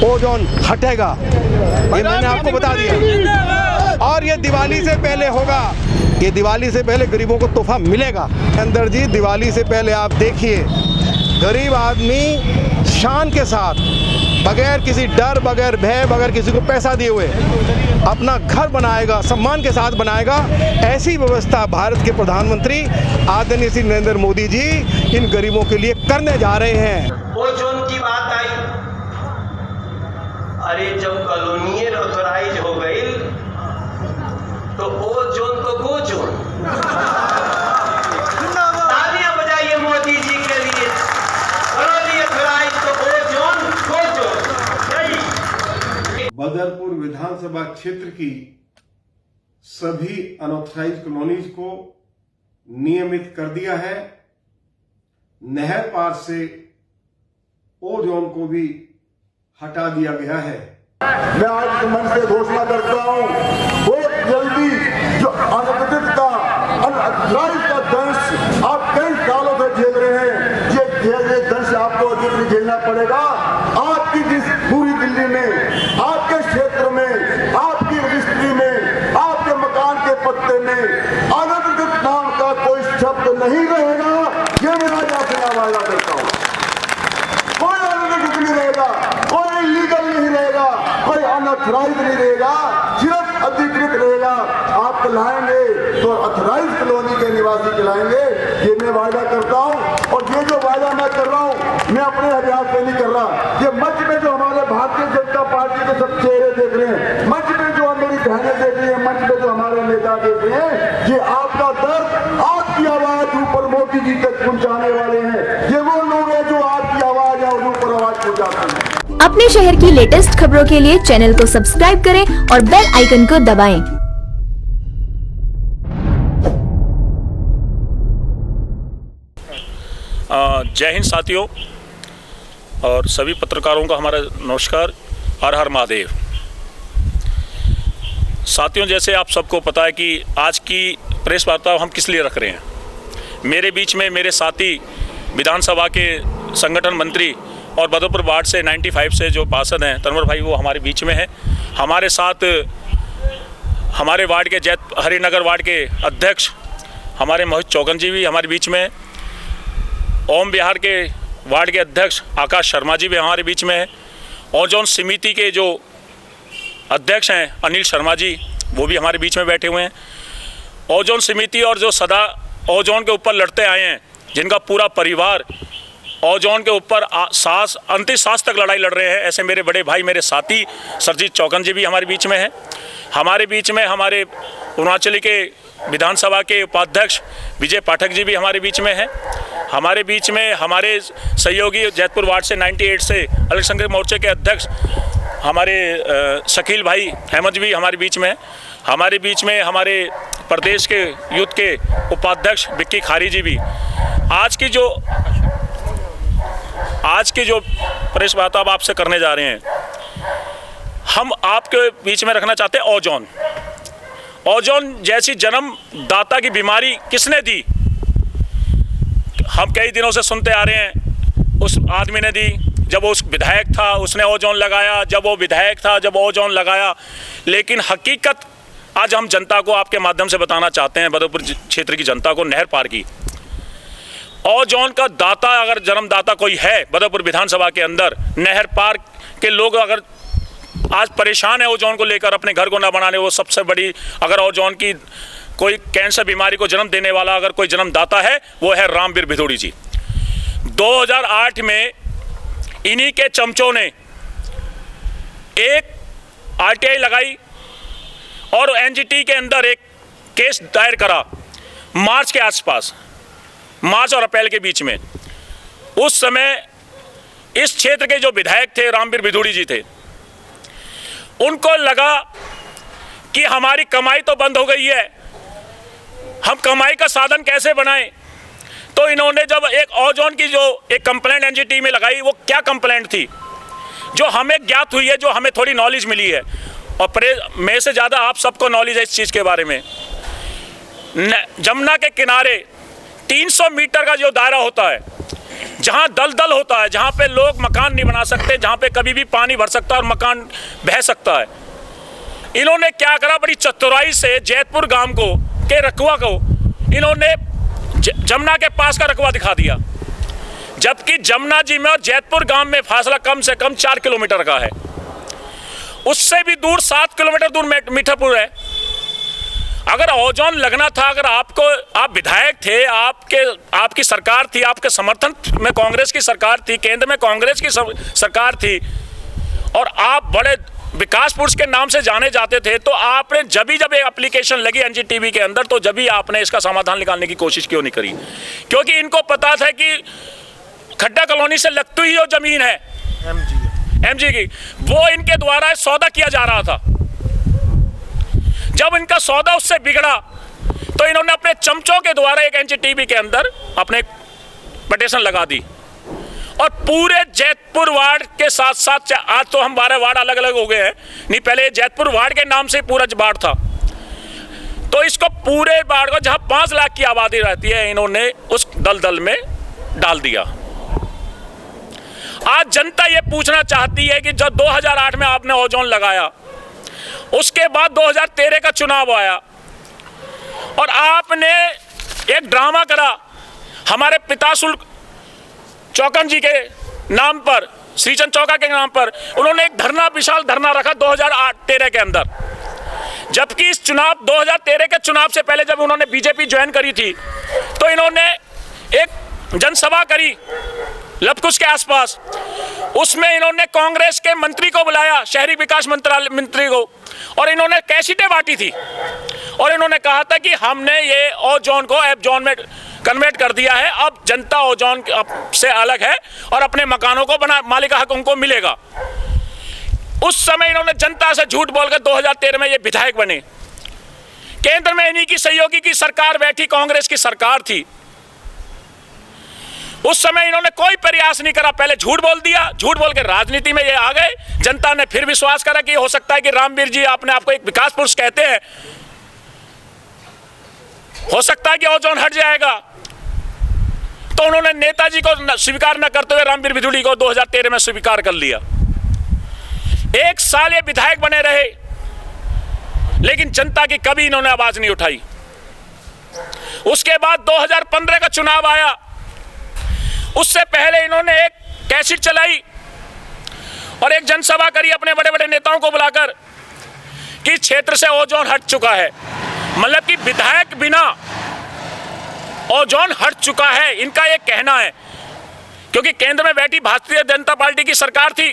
Ozone हटेगा, ये मैंने आपको बता दिया। और ये दिवाली से पहले होगा, ये दिवाली से पहले गरीबों को तोहफा मिलेगा। अंदर जी दिवाली से पहले आप देखिए, गरीब आदमी शान के साथ, बगैर किसी डर, बगैर भय, बगैर किसी को पैसा दिए हुए अपना घर बनाएगा, सम्मान के साथ बनाएगा। ऐसी व्यवस्था भारत के प्रधानमंत्री आदरणीय श्री नरेंद्र मोदी जी इन गरीबों के लिए करने जा रहे हैं। ओजोन की बात आई, अरे जब कॉलोनी ऑथराइज हो गई तो ओजोन को गोजोन। तालियां बजाइए मोदी जी के लिए। कॉलोनी ऑथराइज तो ओजोन गोजोन। बदरपुर विधानसभा क्षेत्र की सभी अनऑथराइज कॉलोनीज को नियमित कर दिया है। नहर पार से ओजोन को भी हटा दिया गया है। मैं आज मंच से घोषणा करता हूं, बहुत जल्दी जो अनधिकृत का अनऑथराइज का दंश आप कई सालों से झेल रहे हैं, ये दंश आपको अधिक नहीं झेलना पड़ेगा। आपकी जिस पूरी दिल्ली में, आपके क्षेत्र में, आपकी रजिस्ट्री में, आपके मकान के पत्ते में अनधिकृत नाम का कोई शब्द नहीं रहेगा। ये मैं आज आपसे वादा करता हूं। कोई अनधिकृत नहीं रहेगा, कोई इलीगल नहीं रहेगा, कोई अनऑथराइज नहीं रहेगा, सिर्फ अधिकृत रहेगा। आप कहलाएंगे तो ऑथराइज कॉलोनी के निवासी कहलाएंगे, ये मैं वादा करता हूं। और ये जो वादा मैं कर रहा हूं, मैं अपने अभ्यास से नहीं कर रहा। ये मंच में जो हमारे भारतीय जनता पार्टी के सब चेहरे देख रहे हैं, मंच में जो मेरी बहनें देख रही हैं, मंच में जो हमारे नेता देख रहे हैं, ये आपका दर्द, आपकी आवाज ऊपर मोदी जी तक पहुंचाने वाले हैं। ये वो लोग हैं जो आपकी आवाज है ऊपर आवाज पहुंचाते हैं। अपने शहर की लेटेस्ट खबरों के लिए चैनल को सब्सक्राइब करें और बेल आइकन को दबाएं। जय हिंद साथियों और सभी पत्रकारों का हमारा नमस्कार। हर हर महादेव। साथियों, जैसे आप सबको पता है कि आज की प्रेस वार्ता हम किस लिए रख रहे हैं। मेरे बीच में मेरे साथी विधानसभा के संगठन मंत्री और बदरपुर वार्ड से 95 से जो पार्षद हैं तनवर भाई, वो हमारे बीच में हैं। हमारे साथ हमारे वार्ड के हरिनगर वार्ड के अध्यक्ष हमारे मोहित चौगन जी भी हमारे बीच में हैं। ओम बिहार के वार्ड के अध्यक्ष आकाश शर्मा जी भी हमारे बीच में हैं। ओजोन समिति के जो अध्यक्ष हैं अनिल शर्मा जी, वो भी हमारे बीच में बैठे हुए हैं। ओजोन समिति और जो सदा ओजोन के ऊपर लड़ते आए हैं, जिनका पूरा परिवार ओजोन के ऊपर अंतिम सांस तक लड़ाई लड़ रहे हैं, ऐसे मेरे बड़े भाई, मेरे साथी सरजीत चौगन जी भी हमारे बीच में हैं। हमारे बीच में हमारे अरुणाचली के विधानसभा के उपाध्यक्ष विजय पाठक जी भी हमारे बीच में हैं। हमारे बीच में हमारे सहयोगी जैतपुर वार्ड से 98 से अल्पसंख्यक मोर्चे के अध्यक्ष हमारे शकील भाई अहमद भी हमारे बीच में हैं। हमारे बीच में हमारे प्रदेश के यूथ के उपाध्यक्ष विक्की खारी जी भी। आज की जो प्रेस वार्ता अब आपसे करने जा रहे हैं, हम आपके बीच में रखना चाहते हैं ओजोन। ओजोन जैसी जन्मदाता की बीमारी किसने दी? हम कई दिनों से सुनते आ रहे हैं, उस आदमी ने दी, जब वो उस विधायक था उसने ओजोन लगाया, जब वो विधायक था जब ओजोन लगाया। लेकिन हकीकत आज हम जनता को आपके माध्यम से बताना चाहते हैं, बदरपुर क्षेत्र की जनता को, नहर पार की ओजोन का दाता अगर जन्मदाता कोई है बदरपुर विधानसभा के अंदर, नहर पार के लोग अगर आज परेशान है ओजोन को लेकर, अपने घर को ना बनाने, वो सबसे बड़ी अगर ओजोन की कोई कैंसर बीमारी को जन्म देने वाला अगर कोई जन्मदाता है, वो है रामवीर भिदोड़ी जी। 2008 में इन्हीं के चमचों ने एक आरटीआई लगाई और एनजीटी के अंदर एक केस दायर करा मार्च के आसपास, मार्च और अप्रैल के बीच में। उस समय इस क्षेत्र के जो विधायक थे रामवीर भिदोड़ी जी थे, उनको लगा कि हमारी कमाई तो बंद हो गई है, हम कमाई का साधन कैसे बनाएं। तो इन्होंने जब एक ओजोन की जो एक कंप्लेंट एनजीटी में लगाई, वो क्या कंप्लेंट थी जो हमें ज्ञात हुई है, जो हमें थोड़ी नॉलेज मिली है, और मैं से ज़्यादा आप सबको नॉलेज है इस चीज़ के बारे में। जमुना के किनारे 300 मीटर का जो दायरा होता है, जहां दलदल होता है, जहां पे लोग मकान नहीं बना सकते, जहां पे कभी भी पानी भर सकता है और मकान बह सकता है, इन्होंने क्या करा, बड़ी चतुराई से जैतपुर गांव को के रकबा को इन्होंने जमुना के पास का रकबा दिखा दिया, जबकि जमुना जी में और जैतपुर गांव में फासला कम से कम 4 किलोमीटर का है। उससे भी दूर 7 किलोमीटर दूर मीठापुर है। अगर ओजोन लगना था, अगर आप विधायक थे, आपकी सरकार थी, आपके समर्थन में कांग्रेस की सरकार थी, केंद्र में कांग्रेस की सरकार थी और आप बड़े विकास पुरुष के नाम से जाने जाते थे, तो आपने जब एक एप्लीकेशन लगी एनजीटीवी के अंदर, तो जब आपने इसका समाधान निकालने की कोशिश क्यों नहीं करी? क्योंकि इनको पता था कि खड्डा कॉलोनी से लगती ही वो जमीन है एमजी की, वो इनके द्वारा सौदा किया जा रहा था। जब इनका सौदा उससे बिगड़ा तो इन्होंने अपने चमचों के द्वारा एक एनजीटीवी के अंदर अपने पिटीशन लगा दी और पूरे जैतपुर वार्ड के साथ साथ, आज तो हम 12 वार्ड अलग अलग हो गए हैं, नहीं पहले जैतपुर वार्ड के नाम से पूरा वार्ड था, तो इसको पूरे वार्ड को जहां 5 लाख की आबादी रहती है, इन्होंने उस दलदल में डाल दिया। आज जनता ये पूछना चाहती है कि जब 2008 में आपने ओजोन लगाया, उसके बाद 2013 का चुनाव आया और आपने एक ड्रामा करा हमारे पितासुल चौकन जी के नाम पर, श्रीचंद चौका के नाम पर, उन्होंने एक विशाल धरना रखा 2013 के अंदर, जबकि इस चुनाव 2013 के चुनाव से पहले जब उन्होंने बीजेपी ज्वाइन करी थी, तो इन्होंने एक जनसभा करी लबकुश के आसपास, उसमें इन्होंने कांग्रेस के मंत्री को बुलाया, शहरी विकास मंत्री को, और इन्होंने कैसेटें बांटी थी और इन्होंने कहा था कि हमने ये ओजोन को एफ जोन में कन्वर्ट कर दिया है, अब जनता ओजोन से अलग है और अपने मकानों को मालिक हक उनको मिलेगा। उस समय इन्होंने जनता से झूठ बोलकर 2013 में ये विधायक बने। केंद्र में इन्हीं की सहयोगी की सरकार बैठी, कांग्रेस की सरकार थी, उस समय इन्होंने कोई प्रयास नहीं करा, पहले झूठ बोल दिया, झूठ बोल के राजनीति में ये आ गए। जनता ने फिर विश्वास करा कि हो सकता है कि रामवीर जी अपने आप को एक विकास पुरुष कहते हैं, हो सकता है कि ओजोन हट जाएगा, तो उन्होंने नेताजी को स्वीकार न करते हुए रामवीर बिधूड़ी को 2013 में स्वीकार कर लिया। 1 साल ये विधायक बने रहे, लेकिन जनता की कभी इन्होंने आवाज नहीं उठाई। उसके बाद 2015 का चुनाव आया, उससे पहले इन्होंने एक कैसेट चलाई और एक जनसभा करी अपने बड़े बड़े नेताओं को बुलाकर कि क्षेत्र से ओजोन हट चुका है, मतलब कि विधायक बिना ओजोन हट चुका है, इनका ये कहना है। क्योंकि केंद्र में बैठी भारतीय जनता पार्टी की सरकार थी,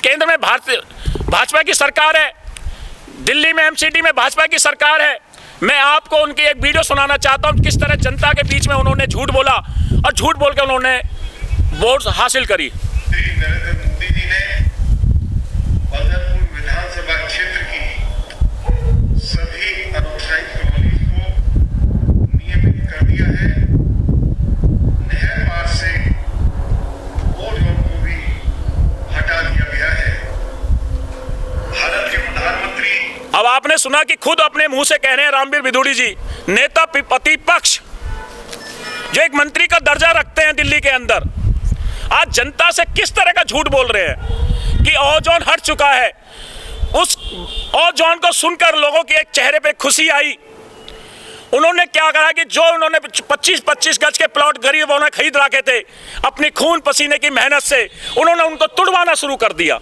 केंद्र में भाजपा की सरकार है, दिल्ली में एमसीडी में भाजपा की सरकार है। मैं आपको उनकी एक वीडियो सुनाना चाहता हूं, किस तरह जनता के बीच में उन्होंने झूठ बोला और झूठ बोल के उन्होंने वोट हासिल करी। नरेंद्र मोदी जी ने बलरामपुर विधानसभा क्षेत्र की सभी अनऑथराइज्ड कॉलोनी को नियमित कर दिया है। नहर पार से ओजोन को भी हटा दिया गया है। भारत के प्रधानमंत्री, अब आपने सुना कि खुद अपने मुंह से कह रहे हैं रामवीर बिधूड़ी जी, नेता प्रतिपक्ष जो एक मंत्री का दर्जा रखते हैं दिल्ली के अंदर, आज जनता से किस तरह का झूठ बोल रहे हैं कि ओजोन हट चुका है। उस ओजोन को सुनकर लोगों के एक चेहरे पे खुशी आई। उन्होंने क्या कहा कि जो उन्होंने 25-25 गज के प्लॉट गरीबों ने खरीद रखे थे अपनी खून पसीने की मेहनत से, उन्होंने उनको तुड़वाना शुरू कर दिया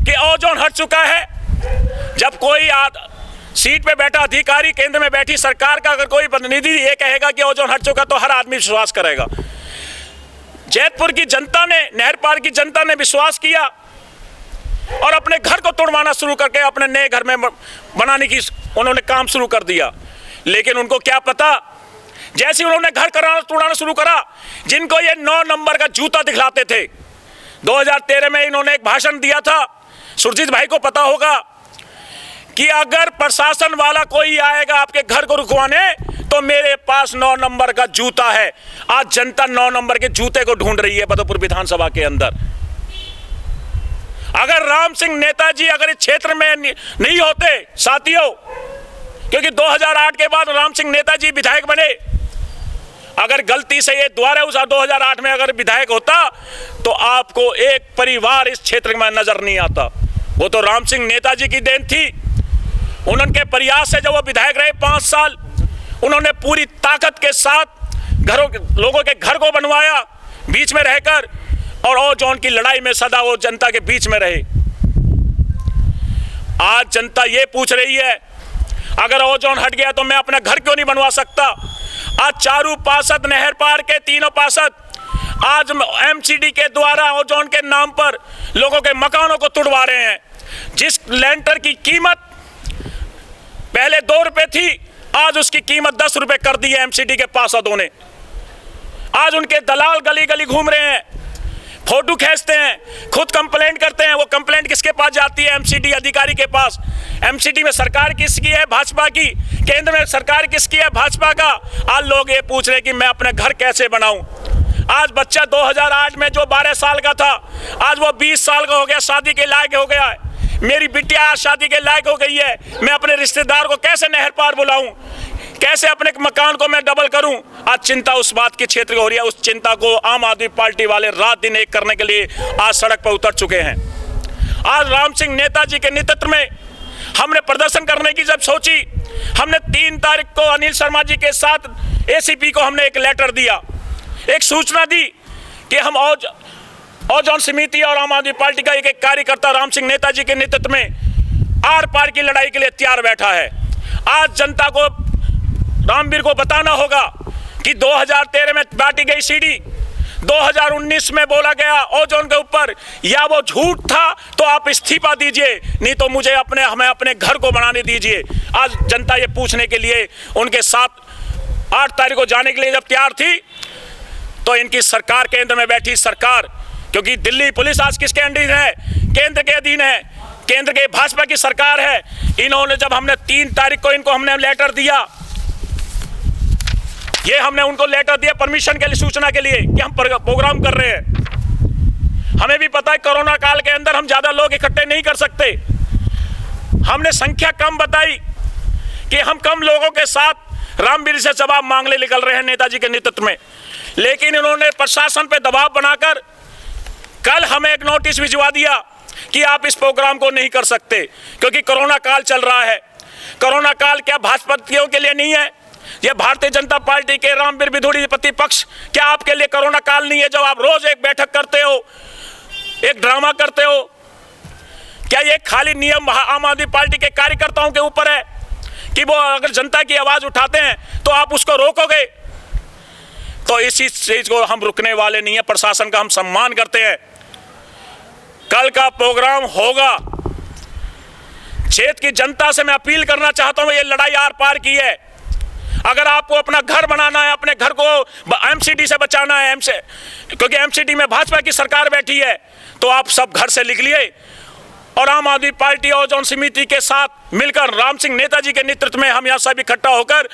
कि ओजोन हट चुका है। जब कोई सीट पे बैठा अधिकारी, केंद्र में बैठी सरकार का अगर कोई प्रतिनिधि ये कहेगा कि ओजोन हट चुका, तो हर आदमी विश्वास करेगा। जैतपुर की जनता ने, नहर पार की जनता ने विश्वास किया और अपने घर को तोड़वाना शुरू करके अपने नए घर में बनाने की उन्होंने काम शुरू कर दिया। लेकिन उनको क्या पता, जैसे उन्होंने घर तोड़ना शुरू करा, जिनको ये 9 नंबर का जूता दिखलाते थे, 2013 में इन्होंने एक भाषण दिया था, सुरजीत भाई को पता होगा, कि अगर प्रशासन वाला कोई आएगा आपके घर को रुकवाने तो मेरे पास 9 नंबर का जूता है। आज जनता 9 नंबर के जूते को ढूंढ रही है बदरपुर विधानसभा के अंदर। अगर राम सिंह नेताजी अगर इस क्षेत्र में नहीं होते साथियों, क्योंकि 2008 के बाद राम सिंह नेताजी विधायक बने, अगर गलती से ये दोबारा उस 2008 में अगर विधायक होता तो आपको एक परिवार इस क्षेत्र में नजर नहीं आता। वो तो राम सिंह नेताजी की देन थी। उनके प्रयास से जब वो विधायक रहे 5 साल, उन्होंने पूरी ताकत के साथ लोगों के घर को बनवाया बीच में रहकर, और ओजोन की लड़ाई में सदा वो जनता के बीच में रहे। आज जनता ये पूछ रही है, अगर ओजोन हट गया तो मैं अपना घर क्यों नहीं बनवा सकता। आज चारू पार्षद, नहर पार के तीनों पार्षद आज एमसीडी के द्वारा ओजोन के नाम पर लोगों के मकानों को तुड़वा रहे हैं। जिस लेंटर की कीमत पहले 2 रुपए थी, आज उसकी कीमत 10 रुपए कर दी है एमसीडी के पार्षदों ने। आज उनके दलाल गली गली घूम रहे हैं, फोटो खींचते हैं, खुद कंप्लेंट करते हैं। वो कंप्लेंट किसके पास जाती है? एमसीडी अधिकारी के पास। एमसीडी में सरकार किसकी है? भाजपा की। केंद्र में सरकार किसकी है? भाजपा का। आज लोग ये पूछ रहे कि मैं अपने घर कैसे बनाऊं। आज बच्चा 2008 में जो 12 साल का था, आज वो 20 साल का हो गया, शादी के लायक हो गया है। मेरी बिटिया आज शादी के लायक हो गई है। मैं अपने रिश्तेदार को कैसे नहर पार बुलाऊं, कैसे अपने मकान को मैं डबल करूं। आज चिंता उस बात की क्षेत्र को हो रही है। उस चिंता को आम आदमी पार्टी वाले रात दिन एक करने के लिए आज सड़क पर उतर चुके हैं। आज राम सिंह नेताजी के नेतृत्व में हमने प्रदर्शन करने की जब सोची, हमने 3 तारीख को अनिल शर्मा जी के साथ एसीपी को हमने एक लेटर दिया, एक सूचना दी कि हम ओजोन समिति और आम आदमी पार्टी का एक कार्यकर्ता राम सिंह नेताजी के नेतृत्व में आर पार की लड़ाई के लिए तैयार बैठा है। आज जनता को, रामवीर को बताना होगा कि 2013 में बांटी गई सीडी, 2019 में बोला गया ओजोन के ऊपर, या वो झूठ था तो आप इस्तीफा दीजिए, नहीं तो हमें अपने घर को बनाने दीजिए। आज जनता ये पूछने के लिए उनके साथ 8 तारीख को जाने के लिए जब तैयार थी, तो इनकी सरकार, केंद्र में बैठी सरकार, क्योंकि दिल्ली पुलिस आज किसके अधीन है? केंद्र के अधीन है, केंद्र के भाजपा की सरकार है। इन्होंने जब हमने 3 तारीख को इनको हमने लेटर दिया, ये हमने उनको लेटर दिया परमिशन के लिए, सूचना के लिए कि हम प्रोग्राम कर रहे हैं। हमें भी पता है कोरोना काल के अंदर हम ज्यादा लोग इकट्ठे नहीं कर सकते। हमने संख्या कम बताई कि हम कम लोगों के साथ रामवीर से जवाब मांगने निकल रहे हैं नेताजी के नेतृत्व में। लेकिन इन्होंने प्रशासन पे दबाव बनाकर कल हमें एक नोटिस भिजवा दिया कि आप इस प्रोग्राम को नहीं कर सकते, क्योंकि कोरोना काल चल रहा है। कोरोना काल क्या भाजपाइयों के लिए नहीं है? यह भारतीय जनता पार्टी के रामवीर विधुड़ी प्रतिपक्ष, क्या आपके लिए कोरोना काल नहीं है? जब आप रोज एक बैठक करते हो, एक ड्रामा करते हो, क्या ये खाली नियम आम आदमी पार्टी के कार्यकर्ताओं के ऊपर है कि वो अगर जनता की आवाज उठाते हैं तो आप उसको रोकोगे? तो इसी चीज को हम रुकने वाले नहीं है। प्रशासन का हम सम्मान करते हैं। कल का प्रोग्राम होगा। क्षेत्र की जनता से मैं अपील करना चाहता हूं, ये लड़ाई आर पार की है। अगर आपको अपना घर बनाना है, अपने घर को एमसीडी से बचाना है, क्योंकि एमसीडी में भाजपा की सरकार बैठी है, तो आप सब घर से निकलिए और आम आदमी पार्टी ओजोन समिति के साथ मिलकर राम सिंह नेताजी के नेतृत्व में हम यहाँ सब इकट्ठा होकर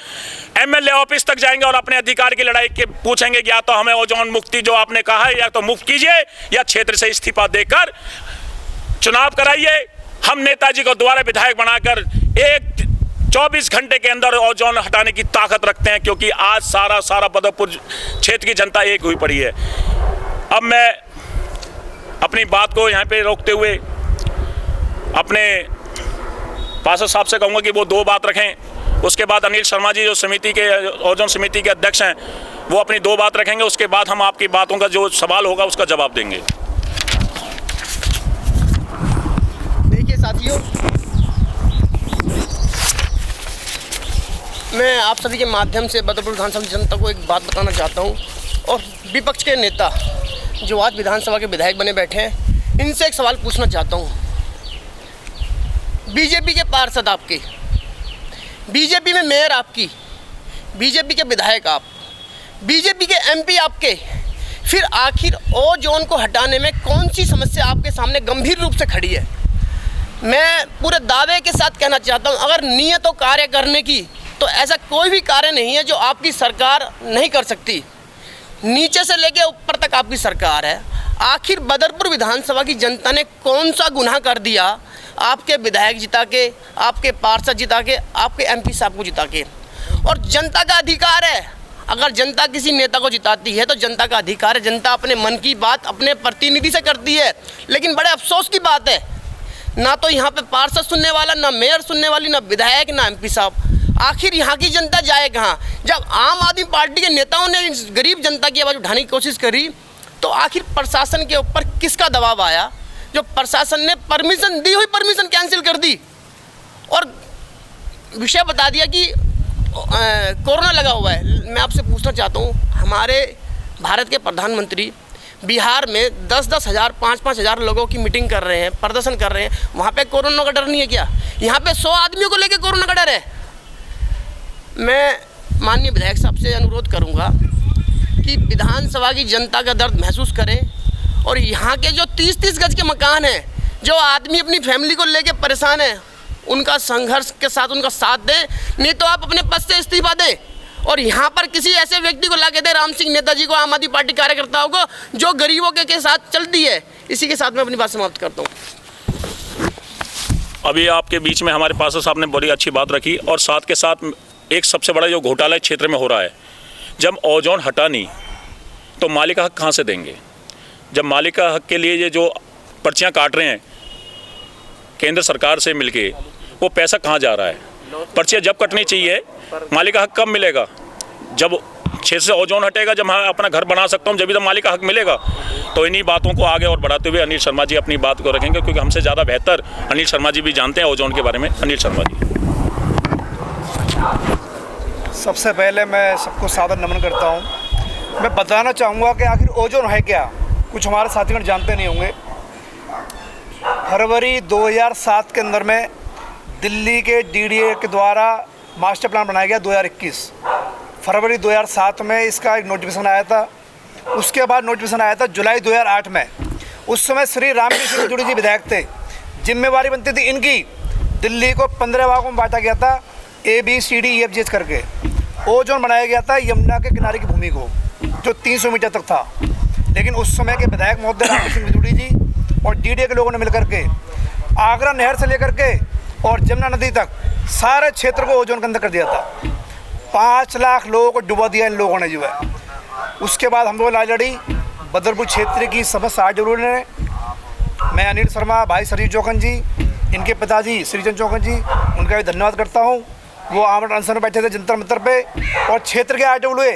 एमएलए ऑफिस तक जाएंगे और अपने अधिकार की लड़ाई के पूछेंगे कि या तो हमें ओजोन मुक्ति जो आपने कहा है या तो मुक्त कीजिए, या क्षेत्र से इस्तीफा देकर चुनाव कराइए। हम नेताजी को दोबारा विधायक बनाकर 24 घंटे के अंदर ओजोन हटाने की ताकत रखते हैं, क्योंकि आज सारा बदरपुर क्षेत्र की जनता एक हुई पड़ी है। अब मैं अपनी बात को यहाँ पे रोकते हुए अपने पार्षद साहब से कहूँगा कि वो 2 बात रखें। उसके बाद अनिल शर्मा जी जो समिति के ओजोन समिति के अध्यक्ष हैं, वो अपनी 2 बात रखेंगे। उसके बाद हम आपकी बातों का जो सवाल होगा उसका जवाब देंगे। देखिए साथियों, मैं आप सभी के माध्यम से बदरपुर विधानसभा की जनता को एक बात बताना चाहता हूं, और विपक्ष के नेता जो आज विधानसभा के विधायक बने बैठे हैं, इनसे एक सवाल पूछना चाहता हूं। बीजेपी के पार्षद आपके, बीजेपी में मेयर आपकी, बीजेपी के विधायक आप, बीजेपी के एमपी आपके, फिर आखिर ओजोन को हटाने में कौन सी समस्या आपके सामने गंभीर रूप से खड़ी है? मैं पूरे दावे के साथ कहना चाहता हूं, अगर नियत हो कार्य करने की तो ऐसा कोई भी कार्य नहीं है जो आपकी सरकार नहीं कर सकती। नीचे से लेके ऊपर तक आपकी सरकार है। आखिर बदरपुर विधानसभा की जनता ने कौन सा गुनाह कर दिया आपके विधायक जिता के, आपके पार्षद जिता के, आपके एमपी साहब को जिता के? और जनता का अधिकार है अगर जनता किसी नेता को जिताती है तो जनता का अधिकार है, जनता अपने मन की बात अपने प्रतिनिधि से करती है। लेकिन बड़े अफसोस की बात है, ना तो यहाँ पे पार्षद सुनने वाला, ना मेयर सुनने वाली, ना विधायक, ना एमपी साहब। आखिर यहाँ की जनता जाए कहाँ? जब आम आदमी पार्टी के नेताओं ने इस गरीब जनता की आवाज़ उठाने की कोशिश करी तो आखिर प्रशासन के ऊपर किसका दबाव आया, जो प्रशासन ने परमिशन दी हुई परमिशन कैंसिल कर दी और विषय बता दिया कि कोरोना लगा हुआ है। मैं आपसे पूछना चाहता हूँ, हमारे भारत के प्रधानमंत्री बिहार में 10-10 हज़ार 5-5 हज़ार लोगों की मीटिंग कर रहे हैं, प्रदर्शन कर रहे हैं, वहाँ पे कोरोना का डर नहीं है क्या? यहाँ पे 100 आदमियों को लेके कोरोना का डर है। मैं माननीय विधायक साहब से अनुरोध करूँगा कि विधानसभा की जनता का दर्द महसूस करें और यहाँ के जो 30-30 गज के मकान हैं, जो आदमी अपनी फैमिली को लेके परेशान है, उनका संघर्ष के साथ उनका साथ दें, नहीं तो आप अपने पद से इस्तीफा दें और यहाँ पर किसी ऐसे व्यक्ति को ला के दें, राम सिंह नेताजी को, आम आदमी पार्टी कार्यकर्ताओं को, जो गरीबों के साथ चलती है। इसी के साथ मैं अपनी बात समाप्त करता हूँ। अभी आपके बीच में हमारे पार्षद साहब ने बड़ी अच्छी बात रखी और साथ के साथ एक सबसे बड़ा जो घोटाला इस क्षेत्र में हो रहा है, जब ओजोन हटा नहीं तो मालिक का हक कहाँ से देंगे? जब मालिक का हक के लिए ये जो पर्चियाँ काट रहे हैं केंद्र सरकार से मिलके, वो पैसा कहाँ जा रहा है? पर्चियाँ जब कटनी चाहिए, मालिक का हक कब मिलेगा? जब क्षेत्र से ओजोन हटेगा, जब मैं अपना घर बना सकता हूँ, जब भी तो मालिक का हक मिलेगा। तो इन्हीं बातों को आगे और बढ़ाते हुए अनिल शर्मा जी अपनी बात को रखेंगे, क्योंकि हमसे ज़्यादा बेहतर अनिल शर्मा जी भी जानते हैं ओजोन के बारे में। अनिल शर्मा जी। सबसे पहले मैं सबको सादर नमन करता हूँ। मैं बताना चाहूँगा कि आखिर ओजोन है क्या, कुछ हमारे साथीगण जानते नहीं होंगे। फरवरी 2007 के अंदर में दिल्ली के डीडीए के द्वारा मास्टर प्लान बनाया गया 2021। फरवरी 2007 में इसका एक नोटिफिकेशन आया था। उसके बाद नोटिफिकेशन आया था जुलाई 2008 में। उस समय श्री रामवीर सिंह बिदूड़ी जी विधायक थे, जिम्मेवारी बनती थी इनकी। दिल्ली को 15 भागों में बांटा गया था, ABCDEFG करके। ओजोन बनाया गया था यमुना के किनारे की भूमि को, जो 300 मीटर तक था। लेकिन उस समय के विधायक महोदय रामवीर सिंह बिदूड़ी जी और डीडीए के लोगों ने मिलकर के आगरा नहर से लेकर के और जमुना नदी तक सारे क्षेत्र को ओजोन के अंदर कर दिया था। 5 लाख लोगों को डुबा दिया इन लोगों ने जो है। उसके बाद हम लोग लड़ाई लड़ी बदरपुर क्षेत्र की सभा साजरू ने। मैं अनिल शर्मा, भाई सरजीत चौहान जी, इनके पिताजी श्रीचंद चौहान जी, उनका भी धन्यवाद करता हूँ। वो आमरण अनशन में बैठे थे जंतर मंतर पे, और क्षेत्र के RWA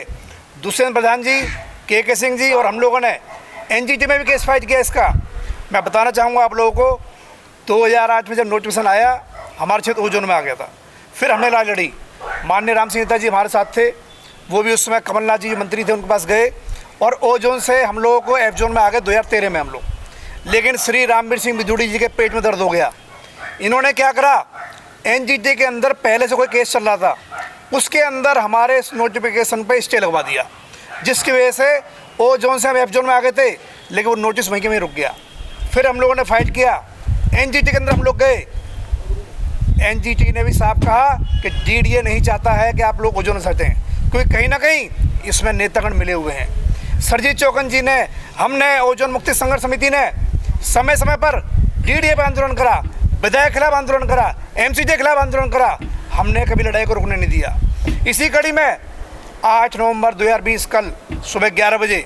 दुष्यंत प्रधान जी, के सिंह जी और हम लोगों ने NGT में भी केस फाइट किया इसका। मैं बताना चाहूँगा आप लोगों को, 2008 में जब नोटिफिकेशन आया, हमारा क्षेत्र ओजोन में आ गया था। फिर हमने लड़ाई लड़ी। माननीय राम सिंह नेताजी हमारे साथ थे, वो भी उस समय कमलनाथ जी मंत्री थे, उनके पास गए और ओजोन से हम लोगों को F जोन में आ गए 2013 में हम लोग। लेकिन श्री रामवीर सिंह बिदूड़ी जी के पेट में दर्द हो गया। इन्होंने क्या करा, NGT के अंदर पहले से कोई केस चल रहा था, उसके अंदर हमारे नोटिफिकेशन पे स्टे लगवा दिया, जिसकी वजह से ओजोन से हम F जोन में आ गए थे, लेकिन वो नोटिस वहीं के में रुक गया। फिर हम लोगों ने फाइट किया, NGT के अंदर हम लोग गए। NGT ने भी साफ कहा कि DDA नहीं चाहता है कि आप लोग ओजोन से हटें, क्योंकि कहीं ना कहीं इसमें नेतागण मिले हुए हैं। सरजीत चौहान जी ने, हमने ओजोन मुक्ति संघर्ष समिति ने समय समय पर DDA पर आंदोलन करा, विधायक खिलाफ आंदोलन करा, MCD के खिलाफ आंदोलन करा। हमने कभी लड़ाई को रुकने नहीं दिया। इसी कड़ी में 8 नवंबर 2020 कल सुबह 11 बजे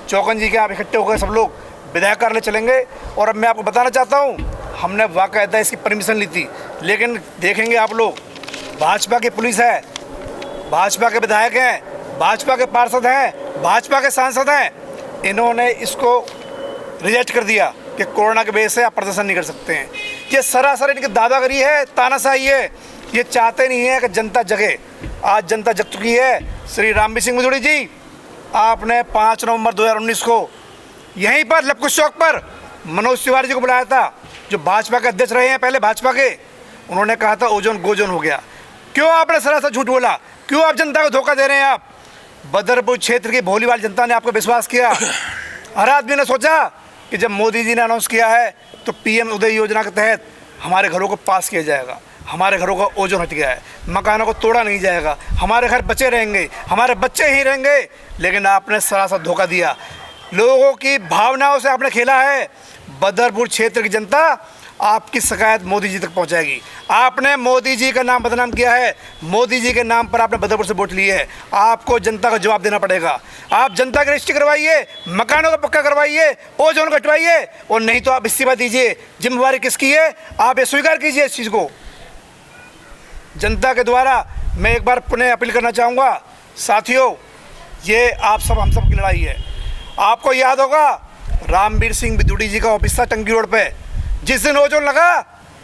चौहान जी के यहाँ इकट्ठे हो गए सब लोग, विधायक कार्यालय चलेंगे। और अब मैं आपको बताना चाहता हूँ, हमने वाक़ायदा इसकी परमिशन ली थी, लेकिन देखेंगे आप लोग, भाजपा की पुलिस है, भाजपा के विधायक हैं, भाजपा के पार्षद हैं, भाजपा के सांसद हैं, इन्होंने इसको रिजेक्ट कर दिया कि कोरोना की वजह से आप प्रदर्शन नहीं कर सकते हैं। ये सरासर इनकी दादागिरी है, तानाशाही है। ये चाहते नहीं है कि जनता जगे। आज जनता जग चुकी है। श्री रामवीर सिंह बिदूड़ी जी, आपने 5 नवंबर 2019 को यहीं पर लबकुश चौक पर मनोज तिवारी जी को बुलाया था, जो भाजपा के अध्यक्ष रहे हैं पहले भाजपा के। उन्होंने कहा था ओजोन गोजोन हो गया। क्यों आपने सरासर झूठ बोला? क्यों आप जनता को धोखा दे रहे हैं? आप बदरपुर क्षेत्र की भोलीवाल जनता ने आपको विश्वास किया। हर आदमी ने सोचा कि जब मोदी जी ने अनाउंस किया है तो PM उदय योजना के तहत हमारे घरों को पास किया जाएगा, हमारे घरों का ओजोन हट गया है, मकानों को तोड़ा नहीं जाएगा, हमारे घर बचे रहेंगे, हमारे बच्चे ही रहेंगे। लेकिन आपने सरासर धोखा दिया, लोगों की भावनाओं से आपने खेला है। बदरपुर क्षेत्र की जनता आपकी शिकायत मोदी जी तक पहुंचाएगी। आपने मोदी जी का नाम बदनाम किया है, मोदी जी के नाम पर आपने बदरपुर से वोट लिए है, आपको जनता का जवाब देना पड़ेगा। आप जनता की रजिस्ट्री करवाइए, मकानों का पक्का करवाइए, ओजोन कटवाइए, और नहीं तो आप इस्तीफा दीजिए। जिम्मेवारी किसकी है, आप ये स्वीकार कीजिए इस चीज़ को। जनता के द्वारा मैं एक बार पुनः अपील करना चाहूँगा, साथियों, ये आप सब हम सब की लड़ाई है। आपको याद होगा रामवीर सिंह बिदुड़ी जी का ऑफिस था टंकी रोड पे, जिस दिन ओजोन लगा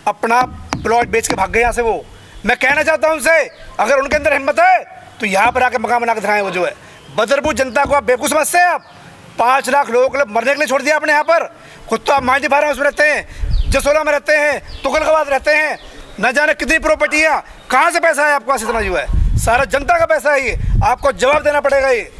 अपना प्लॉट बेच के भाग गए यहाँ से। वो मैं कहना चाहता हूँ उनसे, अगर उनके अंदर हिम्मत है तो यहाँ पर आके मकान बना के दिखाएं। वो जो है बदरपुर जनता को आप बेवकूफ़ समझते हैं। आप 5 लाख लोगों को मरने के लिए छोड़ दिया आपने यहाँ पर। खुद तो आप मांझी फार्म में रहते हैं, जसोला में रहते हैं, तुगलकाबाद रहते हैं, न जाने कितनी प्रॉपर्टियाँ, कहाँ से पैसा है आपके पास इतना? जो है सारा जनता का पैसा है, ये आपको जवाब देना पड़ेगा। ये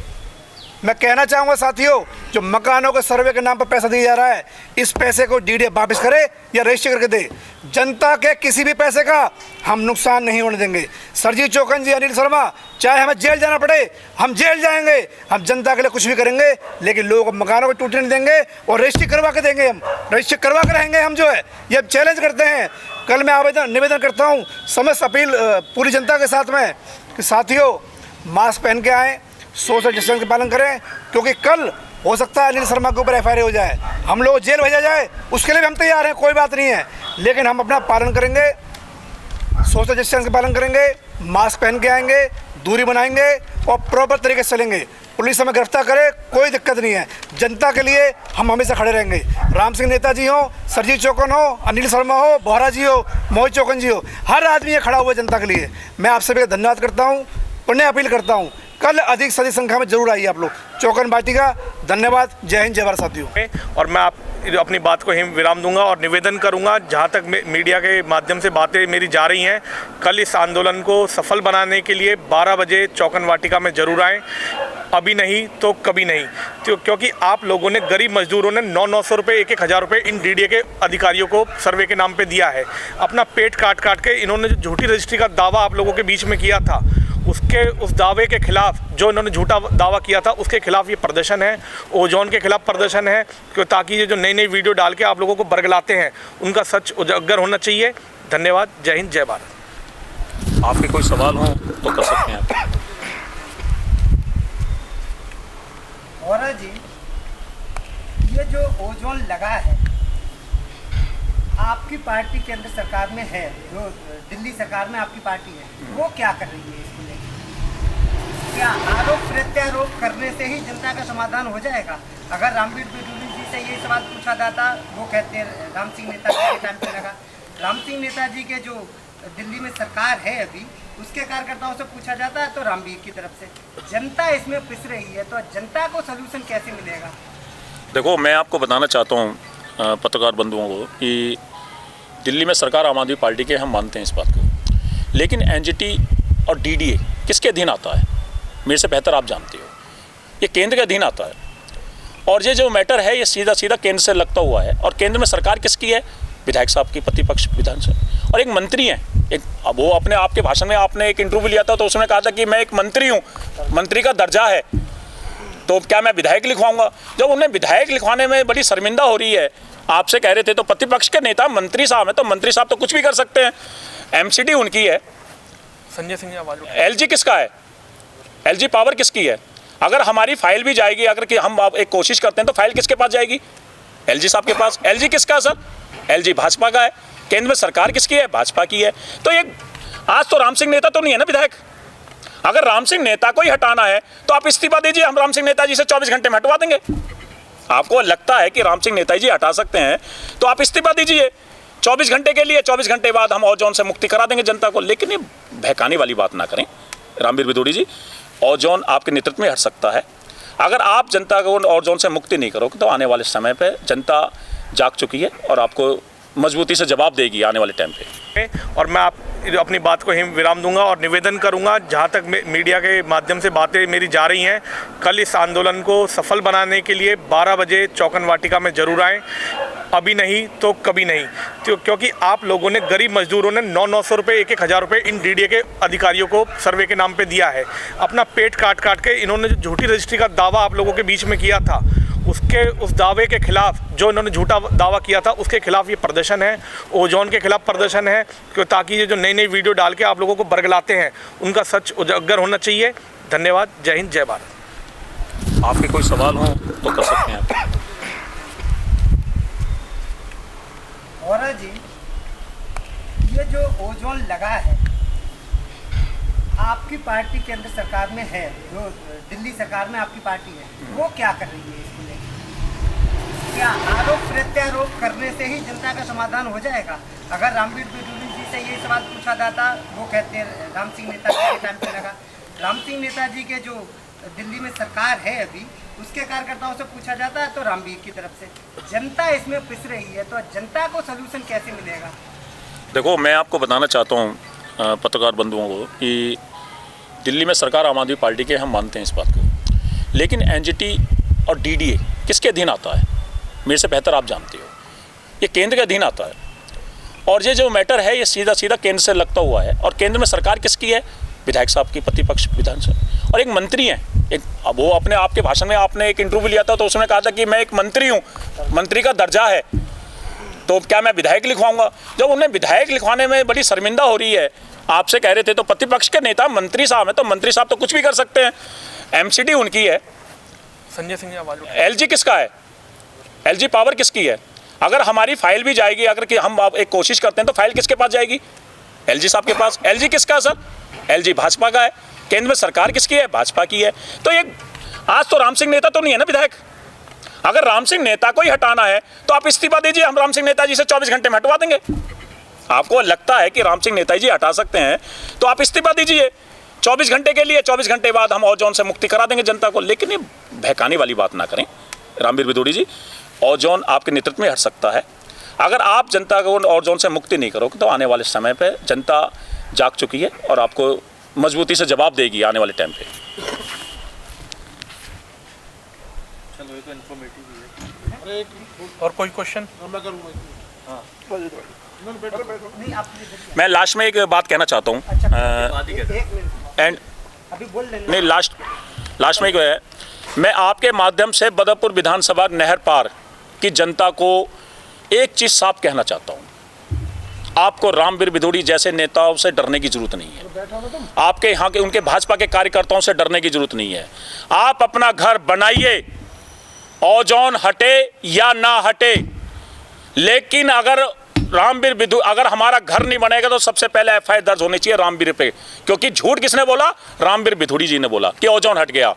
मैं कहना चाहूँगा साथियों, जो मकानों के सर्वे के नाम पर पैसा दिया जा रहा है, इस पैसे को डीडीए वापस करे या रजिस्टर करके दे। जनता के किसी भी पैसे का हम नुकसान नहीं होने देंगे। सरजीत चौकन जी, अनिल शर्मा, चाहे हमें जेल जाना पड़े हम जेल जाएंगे, हम जनता के लिए कुछ भी करेंगे, लेकिन लोगों को मकानों को टूटने नहीं देंगे और रजिस्ट्री करवा के देंगे। हम रजिस्ट्री करवा के रहेंगे। हम जो है ये चैलेंज करते हैं। कल मैं निवेदन करता हूँ समस्त अपील पूरी जनता के साथ में कि साथियों, मास्क पहन के आएँ, सोशल डिस्टेंस का पालन करें, क्योंकि कल हो सकता है अनिल शर्मा के ऊपर FIR हो जाए, हम लोग जेल भेजा जाए, उसके लिए भी हम तैयार हैं, कोई बात नहीं है। लेकिन हम अपना पालन करेंगे, सोशल डिस्टेंस का पालन करेंगे, मास्क पहन के आएंगे, दूरी बनाएंगे और प्रॉपर तरीके से चलेंगे। पुलिस हमें गिरफ्तार करे कोई दिक्कत नहीं है। जनता के लिए हम हमेशा खड़े रहेंगे। राम सिंह नेताजी हो, सरजीत चौकन हो, अनिल शर्मा हो, बोहरा जी हो, मोहित चौकन जी हो, हर आदमी ये खड़ा हुआ है जनता के लिए। मैं आप सभी का धन्यवाद करता हूँ, पुण्य अपील करता हूँ, कल अधिक से अधिक संख्या में जरूर आइए आप लोग चौकन वाटिका। धन्यवाद। जय हिंद, जय भारत साथियों। और मैं आप अपनी बात को विराम दूंगा और निवेदन करूंगा, जहां तक मीडिया के माध्यम से बातें मेरी जा रही हैं, कल इस आंदोलन को सफल बनाने के लिए 12 बजे चौकन वाटिका में ज़रूर आएँ। अभी नहीं तो कभी नहीं, क्योंकि आप लोगों ने, गरीब मजदूरों ने 900 रुपये, 1,000 रुपये इन डीडीए के अधिकारियों को सर्वे के नाम पे दिया है। अपना पेट काट काट के इन्होंने जो झूठी रजिस्ट्री का दावा आप लोगों के बीच में किया था, उस दावे के खिलाफ, जो इन्होंने झूठा दावा किया था उसके खिलाफ ये प्रदर्शन है, ओजोन के खिलाफ प्रदर्शन है, ताकि ये जो नई नई वीडियो डाल के आप लोगों को बरगलाते हैं उनका सच उजागर होना चाहिए। धन्यवाद। जय हिंद, जय भारत। आपके कोई सवाल हो तो कर सकते हैं आप। बोहरा जी, ये जो ओजोन लगा है, आपकी पार्टी केंद्र सरकार में है, जो दिल्ली सरकार में आपकी पार्टी है, वो क्या कर रही है इसको लेकर? क्या आरोप प्रत्यारोप करने से ही जनता का समाधान हो जाएगा? अगर रामवीर बिदुड़ी जी से ये सवाल पूछा जाता, वो कहते हैं राम सिंह नेताजी के टाइम पे लगा। राम सिंह नेताजी के जो दिल्ली में सरकार है अभी, उसके कार्यकर्ताओं से पूछा जाता है तो रामवीर की तरफ से। जनता इसमें पिस रही है, तो जनता को सोल्यूशन कैसे मिलेगा? देखो, मैं आपको बताना चाहता हूँ पत्रकार बंधुओं को कि दिल्ली में सरकार आम आदमी पार्टी के, हम मानते हैं इस बात को, लेकिन एनजीटी और डीडीए किसके अधीन आता है? मेरे से बेहतर आप जानते हो, ये केंद्र के अधीन आता है। और ये जो मैटर है ये सीधा सीधा केंद्र से लगता हुआ है। और केंद्र में सरकार किसकी है? विधायक साहब की, प्रतिपक्ष विधानसभा, और एक मंत्री हैं। एक वो अपने आपके भाषण में आपने एक इंटरव्यू लिया था तो उसमें कहा था कि मैं एक मंत्री हूँ, मंत्री का दर्जा है, तो क्या मैं विधायक लिखवाऊंगा? जब उन्हें विधायक लिखवाने में बड़ी शर्मिंदा हो रही है, आपसे कह रहे थे, तो प्रतिपक्ष के नेता मंत्री साहब हैं, तो मंत्री साहब तो कुछ भी कर सकते हैं। एमसीडी उनकी है, संजय सिंह आवाज। एलजी किसका है? एलजी पावर किसकी है? अगर हमारी फाइल भी जाएगी, अगर कि हम एक कोशिश करते हैं, तो फाइल किसके पास जाएगी? एलजी साहब के पास। एलजी किसका सर? एलजी भाजपा का है। केंद्र में सरकार किसकी है? भाजपा की है। तो ये आज तो राम सिंह नेता तो नहीं है ना विधायक। अगर राम सिंह नेता को ही हटाना है तो आप इस्तीफा दीजिए, हम राम सिंह नेताजी से 24 घंटे में हटवा देंगे। आपको लगता है कि राम सिंह नेताजी हटा सकते हैं तो आप इस्तीफा दीजिए 24 घंटे के लिए, 24 घंटे बाद हम ओजोन से मुक्ति करा देंगे जनता को। लेकिन ये बहकाने वाली बात ना करें रामवीर बिदुड़ी जी। ओजोन आपके नेतृत्व में हट सकता है। अगर आप जनता को ओजोन से मुक्ति नहीं करोगे तो आने वाले समय पे जनता जाग चुकी है और आपको मजबूती से जवाब देगी आने वाले टाइम पे। और मैं आप अपनी बात को विराम दूंगा और निवेदन करूंगा, जहां तक मीडिया के माध्यम से बातें मेरी जा रही हैं, कल इस आंदोलन को सफल बनाने के लिए 12 बजे चौकन वाटिका में ज़रूर आएँ। अभी नहीं तो कभी नहीं, क्योंकि आप लोगों ने, गरीब मजदूरों ने 900 रुपये, 1,000 रुपये इन डीडीए के अधिकारियों को सर्वे के नाम पे दिया है। अपना पेट काट काट के इन्होंने जो झूठी रजिस्ट्री का दावा आप लोगों के बीच में किया था, उस दावे के खिलाफ, जो इन्होंने झूठा दावा किया था उसके खिलाफ ये प्रदर्शन है, ओजोन के खिलाफ प्रदर्शन है, ताकि ये जो नई नई वीडियो डाल के आप लोगों को बरगलाते हैं उनका सच उजागर होना चाहिए। धन्यवाद। जय हिंद, जय भारत। आपके कोई सवाल हो तो कर सकते हैं आप। वोरा जी, ये जो ओजोन लगा है आपकी पार्टी केंद्र सरकार में है, जो दिल्ली सरकार में आपकी पार्टी है, वो क्या कर रही है इसको लेकर? क्या आरोप प्रत्यारोप करने से ही जनता का समाधान हो जाएगा? अगर रामवीर बिदूरी जी से ये सवाल पूछा जाता, वो कहते हैं राम सिंह नेताजी के टाइम पे लगा, राम सिंह नेताजी के जो दिल्ली में सरकार है अभी, उसके कार्यकर्ताओं से पूछा जाता है तो रामवीर की तरफ से। जनता इसमें पिस रही है, तो जनता को सलूशन कैसे मिलेगा? देखो, मैं आपको बताना चाहता हूँ पत्रकार बंधुओं को कि दिल्ली में सरकार आम आदमी पार्टी के, हम मानते हैं इस बात को, लेकिन एनजीटी और डीडीए किसके अधीन आता है? मेरे से बेहतर आप जानते हो, ये केंद्र के अधीन आता है। और ये जो मैटर है ये सीधा सीधा केंद्र से लगता हुआ है। और केंद्र में सरकार किसकी है? विधायक साहब की, प्रतिपक्ष विधानसभा, और एक मंत्री हैं। एक वो अपने आपके भाषण में आपने एक इंटरव्यू लिया था तो उसमें कहा था कि मैं एक मंत्री हूँ, मंत्री का दर्जा है, तो क्या मैं विधायक लिखवाऊंगा? जब उन्हें विधायक लिखवाने में बड़ी शर्मिंदा हो रही है, आपसे कह रहे थे तो प्रतिपक्ष के नेता मंत्री साहब हैं, तो मंत्री साहब तो कुछ भी कर सकते हैं। एमसीडी उनकी है, संजय सिंह आवाज। एलजी किसका है? एलजी पावर किसकी है? अगर हमारी फाइल भी जाएगी, अगर कि हम एक कोशिश करते हैं तो फाइल किसके पास जाएगी? एलजी साहब के पास। एलजी किसका सर? एलजी भाजपा का है। केंद्र में सरकार किसकी है? भाजपा की है। तो ये आज तो राम सिंह नेता तो नहीं है ना विधायक। अगर राम सिंह नेता को ही हटाना है तो आप इस्तीफा दीजिए, हम राम सिंह नेताजी से 24 घंटे में हटवा देंगे। आपको लगता है कि राम सिंह नेताजी हटा सकते हैं तो आप इस्तीफा दीजिए 24 घंटे के लिए, 24 घंटे बाद हम ओजोन से मुक्ति करा देंगे जनता को। लेकिन ये बहकाने वाली बात ना करें रामवीर बिदूरी जी। ओजोन आपके नेतृत्व में हट सकता है। अगर आप जनता को ओजोन से मुक्ति नहीं करोगे तो आने वाले समय पे जनता जाग चुकी है और आपको मजबूती से जवाब देगी आने वाले टाइम पे। चलो, ये तो इन्फॉर्मेटिव है। और कोई क्वेश्चन? मैं लास्ट में एक बात कहना चाहता हूँ, एंड नहीं लास्ट में एक है, मैं आपके माध्यम से बदरपुर विधानसभा नहर पार की जनता को एक चीज़ साफ कहना चाहता हूँ। आपको रामवीर बिदूरी जैसे नेताओं से डरने की जरूरत नहीं है। आपके यहाँ के उनके भाजपा के कार्यकर्ताओं से डरने की जरूरत नहीं है। आप अपना घर बनाइए, ओजोन हटे या ना हटे, लेकिन अगर रामवीर बिदूरी, अगर हमारा घर नहीं बनेगा तो सबसे पहले एफआईआर दर्ज होनी चाहिए रामवीर पे, क्योंकि झूठ किसने बोला? रामवीर बिदूरी जी ने बोला कि ओजोन हट गया।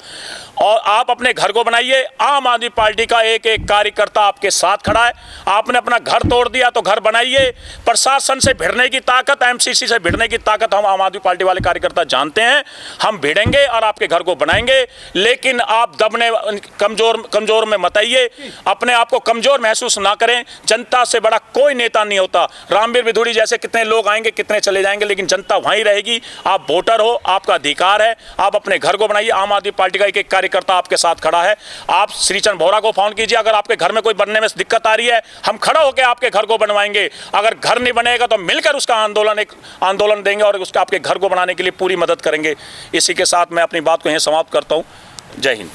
और आप अपने घर को बनाइए। आम आदमी पार्टी का एक एक कार्यकर्ता आपके साथ खड़ा है। आपने अपना घर तोड़ दिया तो घर बनाइए। प्रशासन से भिड़ने की ताकत, एमसीसी से भिड़ने की ताकत हम आम आदमी पार्टी वाले कार्यकर्ता जानते हैं। हम भिड़ेंगे और आपके घर को बनाएंगे, लेकिन आप दबने कमजोर में मत आइए। अपने आप को कमजोर महसूस ना करें। जनता से बड़ा कोई नेता नहीं होता। रामवीर बिदूरी जैसे कितने लोग आएंगे, कितने चले जाएंगे, लेकिन जनता वहीं रहेगी। आप वोटर हो, आपका अधिकार है। आप अपने घर को बनाइए। आम आदमी पार्टी का एक एक कार्यकर्ता आपके साथ खड़ा है। आप श्रीचंद भोरा को फोन कीजिए। अगर आपके घर में कोई बनने में दिक्कत आ रही है, हम खड़ा होकर आपके घर को बनवाएंगे। अगर घर नहीं बनेगा तो मिलकर उसका आंदोलन देंगे और उसका आपके घर को बनाने के लिए पूरी मदद करेंगे। इसी के साथ मैं अपनी बात को यहीं समाप्त करता हूं। जय हिंद।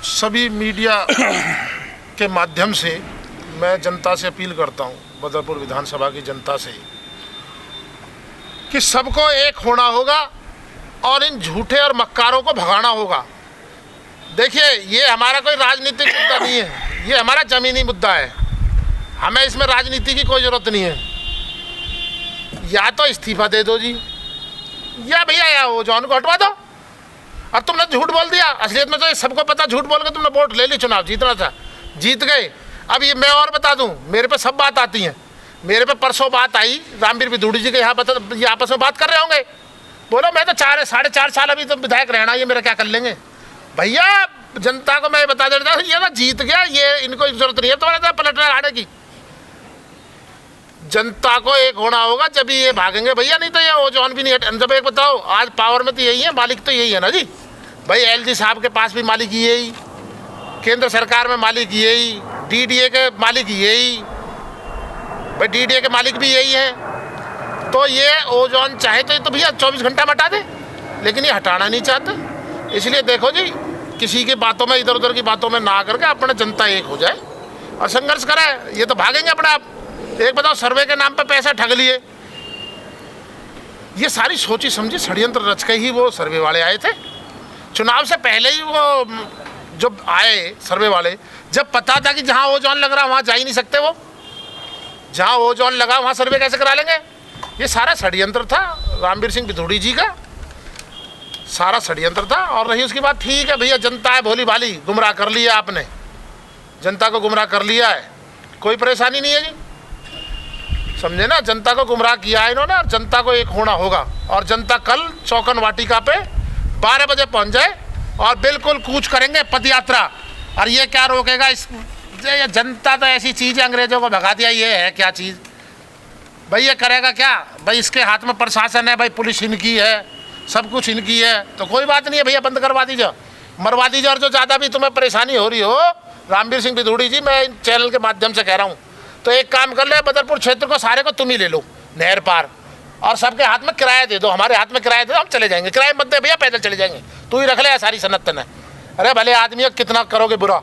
सभी मीडिया के माध्यम से मैं जनता से अपील करता हूं, बदरपुर विधानसभा की जनता से, कि सबको एक होना होगा और इन झूठे और मक्कारों को भगाना होगा। देखिए, ये हमारा कोई राजनीतिक मुद्दा नहीं है, ये हमारा ज़मीनी मुद्दा है। हमें इसमें राजनीति की कोई ज़रूरत नहीं है। या तो इस्तीफा दे दो जी, या भैया या ओजोन को हटवा दो। और तुमने झूठ बोल दिया, असलियत में तो ये सबको पता, झूठ बोल के तुमने वोट ले ली, चुनाव जीतना था, जीत गए। अब ये मैं और बता दूं, मेरे पे सब बात आती हैं। मेरे पे परसों बात आई, रामवीर बिदूरी जी के यहाँ ये आपस में बात कर रहे होंगे। बोलो मैं तो 4.5 साल अभी तो विधायक रहना, ये मेरा क्या कर लेंगे? भैया जनता को मैं बता देता हूँ, ये ना जीत गया, ये इनको जरूरत नहीं है तुम्हारे पलटने लाने की। जनता को एक होना होगा, जब ये भागेंगे भैया, नहीं तो ये ओजोन भी नहीं हटे। जब एक बताओ, आज पावर में तो यही है, मालिक तो यही है ना जी भाई। एलजी साहब के पास भी मालिक यही, केंद्र सरकार में मालिक यही, डीडीए के मालिक यही, भाई डीडीए के मालिक भी यही है। तो ये ओजोन चाहे तो भैया 24 घंटा में हटा दे, लेकिन ये हटाना नहीं चाहते। इसलिए देखो जी, किसी की बातों में, इधर उधर की बातों में ना करके अपने जनता एक हो जाए और संघर्ष करे। ये तो भागेंगे अपने आप। एक बताओ, सर्वे के नाम पे पैसा ठग लिए, ये सारी सोची समझी षड्यंत्र रच के ही वो सर्वे वाले आए थे। चुनाव से पहले ही वो जब आए सर्वे वाले, जब पता था कि जहाँ ओजोन लग रहा वहाँ जा ही नहीं सकते, वो जहाँ ओजोन लगा वहाँ सर्वे कैसे करा लेंगे। ये सारा षड्यंत्र था रामवीर सिंह बिधूड़ी जी का, सारा षड्यंत्र था। और रही उसकी बात, ठीक है भैया, जनता है भोली भाली, गुमराह कर लिया आपने, जनता को गुमराह कर लिया है, कोई परेशानी नहीं है जी, समझे ना। जनता को गुमराह किया है इन्होंने और जनता को एक होना होगा। और जनता कल चौकन वाटिका पे 12 बजे पहुंच जाए और बिल्कुल कूच करेंगे पदयात्रा। और ये क्या रोकेगा इस, ये जनता तो ऐसी चीज़ है, अंग्रेजों को भगा दिया, ये है क्या चीज़ भाई, ये करेगा क्या भाई। इसके हाथ में प्रशासन है भाई, पुलिस इनकी है, सब कुछ इनकी है, तो कोई बात नहीं है भैया, बंद करवा दीजिए, मरवा दीजिए। और जो ज़्यादा भी तुम्हें परेशानी हो रही हो रामवीर सिंह बिधूड़ी जी, मैं इन चैनल के माध्यम से कह रहा हूँ, तो एक काम कर ले, बदरपुर क्षेत्र को सारे को तुम ही ले लो नहर पार, और सबके हाथ में किराया दे दो, हमारे हाथ में किराया दे दो, हम चले जाएंगे। किराए मत दे भैया, पैदल चले जाएंगे, तू ही रख ले सारी सनत ने। अरे भले आदमी है, कितना करोगे बुरा,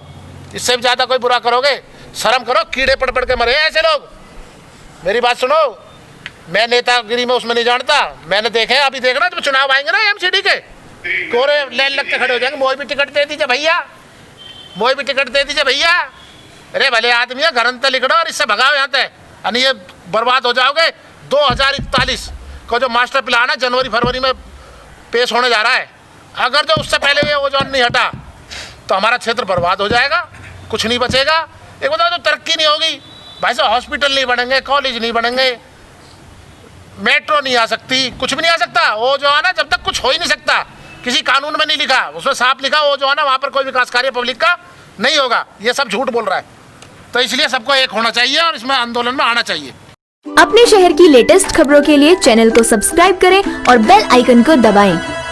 इससे भी ज़्यादा कोई बुरा करोगे, शर्म करो, कीड़े पड़ पड़ के मरे हैं ऐसे लोग। मेरी बात सुनो, मैं नेतागिरी में उसमें नहीं जानता, मैंने देखे, अभी देखना जब चुनाव आएंगे ना एमसीडी के, कोरे लाइन लग के खड़े हो जाएंगे, मोई भी टिकट दे दीजिए भैया, मोई भी टिकट दे दीजिए भैया। अरे भले आदमी है, घर अंतर लिखना और इससे भगाओ यहाँ तक, यानी ये बर्बाद हो जाओगे। 2041 का जो मास्टर प्लान है जनवरी फरवरी में पेश होने जा रहा है, अगर जो उससे पहले ये ओजोन नहीं हटा तो हमारा क्षेत्र बर्बाद हो जाएगा, कुछ नहीं बचेगा। एक बताओ, तो तरक्की नहीं होगी भाई साहब, हॉस्पिटल नहीं बनेंगे, कॉलेज नहीं बनेंगे, मेट्रो नहीं आ सकती, कुछ भी नहीं आ सकता। वो जो है ना, जब तक कुछ हो ही नहीं सकता, किसी कानून में नहीं लिखा, उसमें साफ लिखा वो जो है ना, वहाँ पर कोई विकास कार्य पब्लिक का नहीं होगा, ये सब झूठ बोल रहा है। तो इसलिए सबको एक होना चाहिए और इसमें आंदोलन में आना चाहिए। अपने शहर की लेटेस्ट खबरों के लिए चैनल को सब्सक्राइब करें और बेल आइकन को दबाएं।